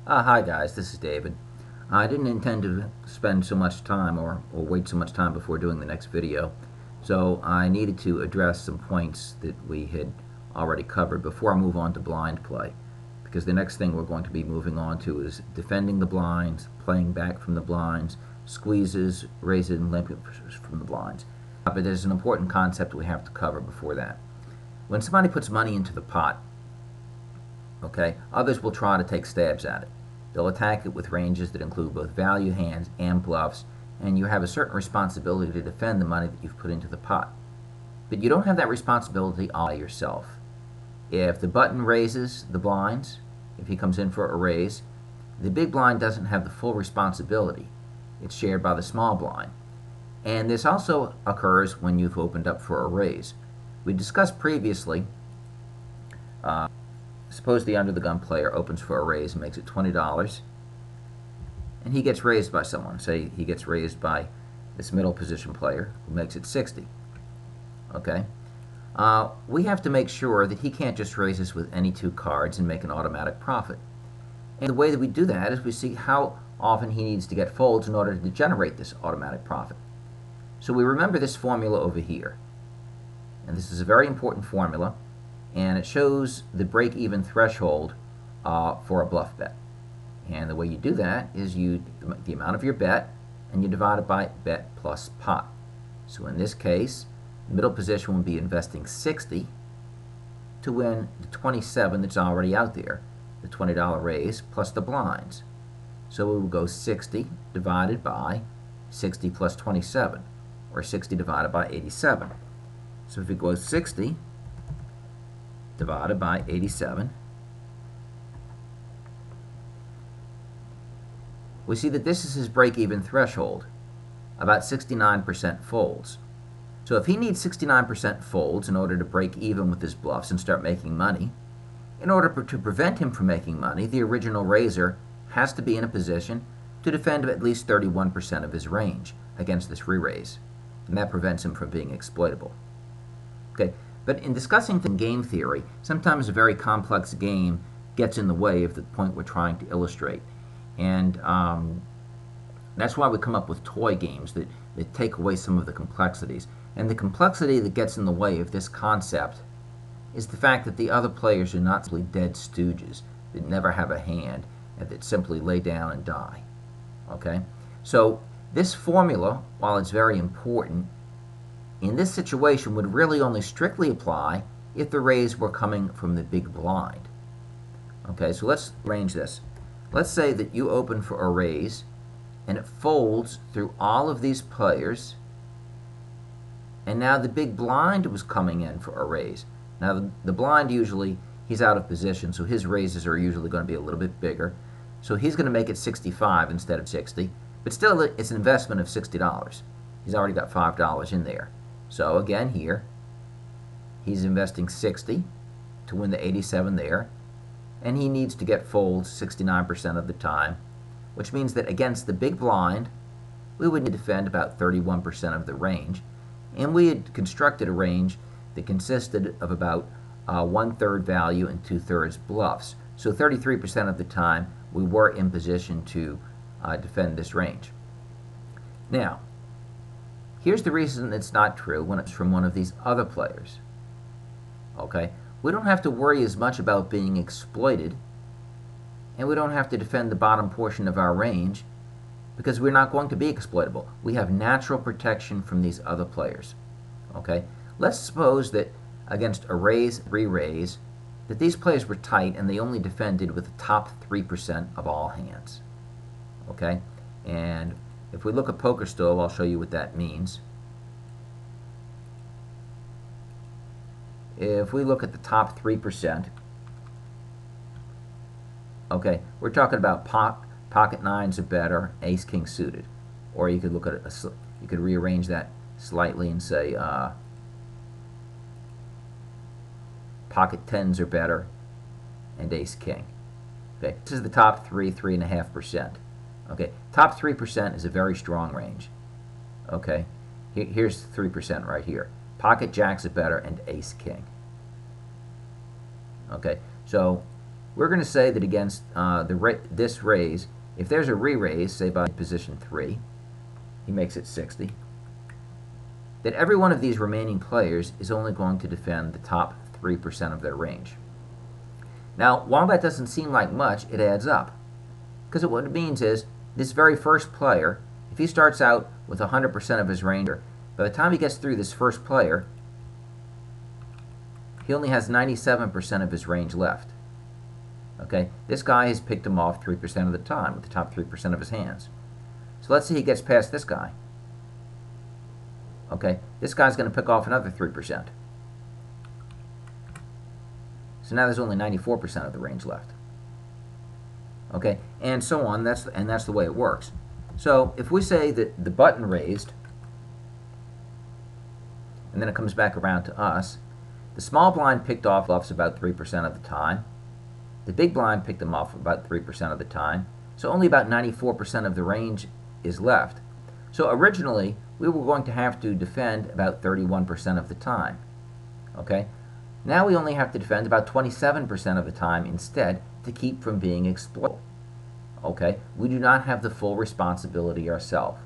Hi guys, this is David. I didn't intend to spend so much time or wait so much time before doing the next video, so I needed to address some points that we had already covered before I move on to blind play, because the next thing we're going to be moving on to is defending the blinds, playing back from the blinds, squeezes, raises, and limpers from the blinds. But there's an important concept we have to cover before that. When somebody puts money into the pot, okay, others will try to take stabs at it. They'll attack it with ranges that include both value hands and bluffs, and you have a certain responsibility to defend the money that you've put into the pot. But you don't have that responsibility all by yourself. If the button raises the blinds, if he comes in for a raise, the big blind doesn't have the full responsibility. It's shared by the small blind. And this also occurs when you've opened up for a raise. We discussed previously, suppose the under-the-gun player opens for a raise and makes it $20, and he gets raised by someone. Say he gets raised by this middle position player who makes it 60. Okay, we have to make sure that he can't just raise us with any two cards and make an automatic profit. And the way that we do that is we see how often he needs to get folds in order to generate this automatic profit. So we remember this formula over here, and this is a very important formula, and it shows the break-even threshold for a bluff bet. And the way you do that is you the amount of your bet, and you divide it by bet plus pot. So in this case, the middle position would be investing 60 to win the 27 that's already out there, the $20 raise plus the blinds. So we would go 60 divided by 60 plus 27, or 60 divided by 87. So if we go 60 divided by 87, we see that this is his break-even threshold, about 69% folds. So if he needs 69% folds in order to break even with his bluffs and start making money, in order to prevent him from making money, the original raiser has to be in a position to defend at least 31% of his range against this re-raise, and that prevents him from being exploitable. Okay. But in discussing game theory, sometimes a very complex game gets in the way of the point we're trying to illustrate. And that's why we come up with toy games that take away some of the complexities. And the complexity that gets in the way of this concept is the fact that the other players are not simply dead stooges that never have a hand and that simply lay down and die. Okay? So this formula, while it's very important, in this situation would really only strictly apply if the raise were coming from the big blind. Okay, so let's arrange this. Let's say that you open for a raise and it folds through all of these players, and now the big blind was coming in for a raise. Now the blind, usually he's out of position, so his raises are usually going to be a little bit bigger. So he's going to make it 65 instead of 60, but still it's an investment of $60. He's already got $5 in there. So again here, he's investing 60 to win the 87 there, and he needs to get folds 69% of the time, which means that against the big blind, we would need to defend about 31% of the range, and we had constructed a range that consisted of about 1/3 value and 2/3 bluffs. So 33% of the time, we were in position to defend this range. Now, here's the reason it's not true when it's from one of these other players. Okay? We don't have to worry as much about being exploited, and we don't have to defend the bottom portion of our range because we're not going to be exploitable. We have natural protection from these other players. Okay? Let's suppose that against a raise, re-raise, that these players were tight and they only defended with the top 3% of all hands. Okay? And if we look at Poker Stove, I'll show you what that means. If we look at the top 3%, okay, we're talking about pocket nines or better, ace king suited. Or you could look at it, you could rearrange that slightly and say pocket tens or better, and ace king. Okay, this is the top 3.5%. Okay, top 3% is a very strong range. Okay, here's 3% right here. Pocket jacks are better and ace king. Okay, so we're going to say that against this raise, if there's a re-raise, say by position 3, he makes it 60, that every one of these remaining players is only going to defend the top 3% of their range. Now, while that doesn't seem like much, it adds up. Because what it means is, this very first player, if he starts out with 100% of his range, by the time he gets through this first player, he only has 97% of his range left. Okay, this guy has picked him off 3% of the time with the top 3% of his hands. So let's say he gets past this guy. Okay, this guy's going to pick off another 3%. So now there's only 94% of the range left. Okay, and so on. That's the way it works. So if we say that the button raised, and then it comes back around to us, the small blind picked off bluffs about 3% of the time. The big blind picked them off about 3% of the time. So only about 94% of the range is left. So originally, we were going to have to defend about 31% of the time. Okay? Now we only have to defend about 27% of the time instead to keep from being exploited. Okay? We do not have the full responsibility ourselves.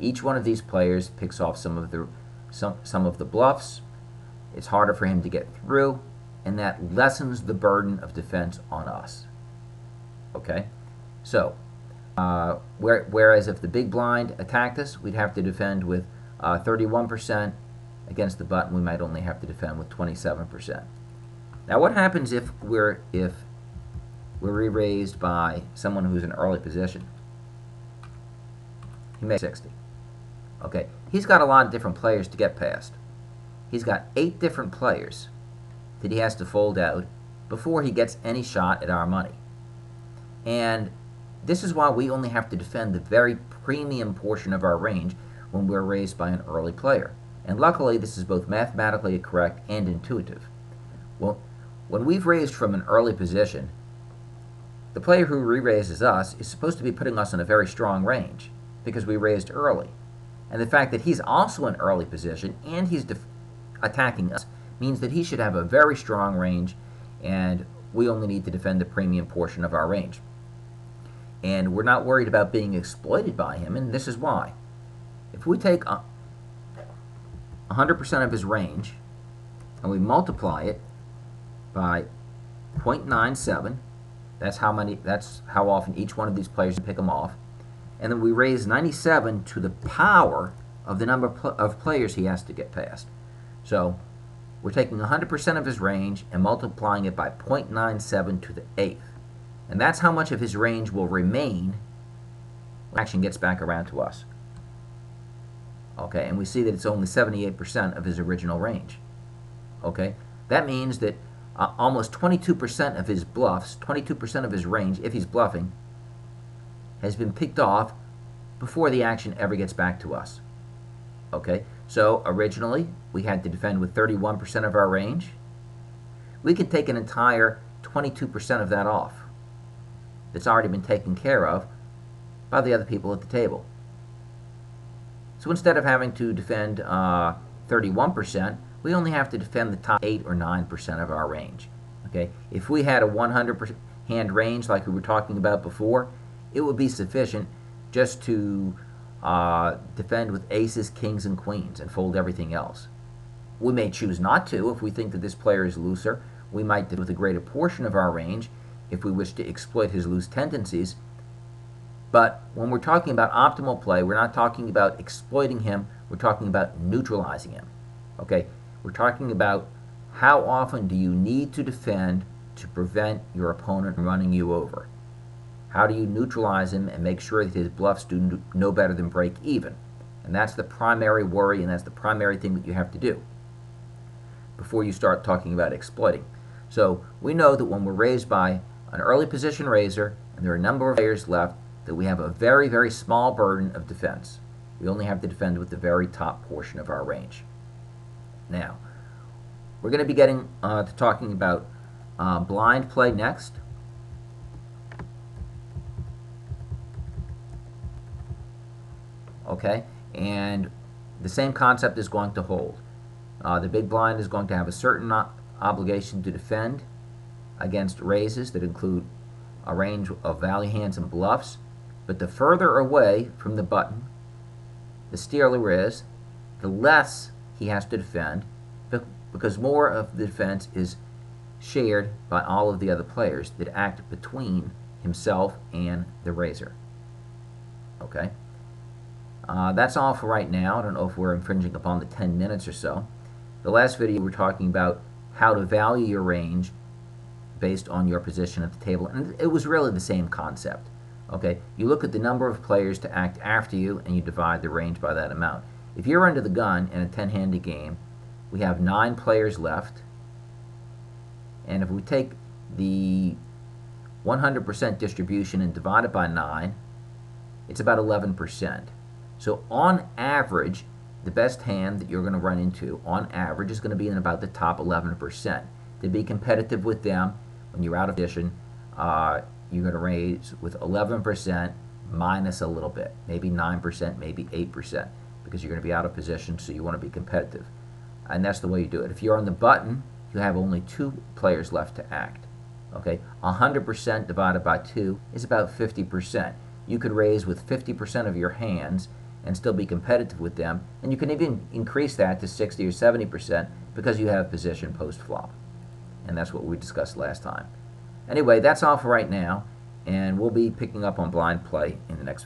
Each one of these players picks off some of the bluffs. It's harder for him to get through, and that lessens the burden of defense on us. Okay? So, whereas if the big blind attacked us, we'd have to defend with 31%. Against the button, we might only have to defend with 27%. Now, what happens if we're re-raised by someone who's in early position? He makes 60. Okay, he's got a lot of different players to get past. He's got 8 different players that he has to fold out before he gets any shot at our money. And this is why we only have to defend the very premium portion of our range when we're raised by an early player. And luckily, this is both mathematically correct and intuitive. Well, when we've raised from an early position, the player who re-raises us is supposed to be putting us in a very strong range because we raised early. And the fact that he's also in early position and he's attacking us means that he should have a very strong range, and we only need to defend the premium portion of our range. And we're not worried about being exploited by him, and this is why. If we take 100% of his range and we multiply it by 0.97, that's how often each one of these players pick them off, and then we raise 97 to the power of the number of players he has to get past. So we're taking 100% of his range and multiplying it by 0.97 to the 8th. And that's how much of his range will remain when action gets back around to us. Okay, and we see that it's only 78% of his original range. Okay, that means that almost 22% of his bluffs, 22% of his range, if he's bluffing, has been picked off before the action ever gets back to us. Okay, so originally we had to defend with 31% of our range. We could take an entire 22% of that off. That's already been taken care of by the other people at the table. So instead of having to defend 31%, we only have to defend the top 8 or 9% of our range. Okay, if we had a 100% hand range like we were talking about before, it would be sufficient just to defend with aces, kings, and queens and fold everything else. We may choose not to if we think that this player is looser. We might defend with a greater portion of our range if we wish to exploit his loose tendencies. But when we're talking about optimal play, we're not talking about exploiting him, we're talking about neutralizing him. Okay? We're talking about how often do you need to defend to prevent your opponent from running you over. How do you neutralize him and make sure that his bluffs do no better than break even? And that's the primary worry, and that's the primary thing that you have to do before you start talking about exploiting. So we know that when we're raised by an early position raiser, and there are a number of players left, that we have a very, very small burden of defense. We only have to defend with the very top portion of our range. Now, we're going to be getting to talking about blind play next. Okay, and the same concept is going to hold. The big blind is going to have a certain obligation to defend, against raises that include a range of value hands and bluffs, but the further away from the button the stealer is, the less he has to defend, because more of the defense is shared by all of the other players that act between himself and the raiser. Okay? That's all for right now. I don't know if we're infringing upon the 10 minutes or so. The last video we were talking about how to value your range based on your position at the table, and it was really the same concept. Okay, you look at the number of players to act after you, and you divide the range by that amount. If you're under the gun in a 10-handed game, we have 9 players left, and if we take the 100% distribution and divide it by 9, it's about 11%. So on average, the best hand that you're going to run into, on average, is going to be in about the top 11%. To be competitive with them, when you're out of position, you're going to raise with 11% minus a little bit, maybe 9%, maybe 8%, because you're going to be out of position, so you want to be competitive. And that's the way you do it. If you're on the button, you have only 2 players left to act. Okay, 100% divided by 2 is about 50%. You could raise with 50% of your hands and still be competitive with them, and you can even increase that to 60 or 70% because you have position post-flop. And that's what we discussed last time. Anyway, that's all for right now, and we'll be picking up on blind play in the next video.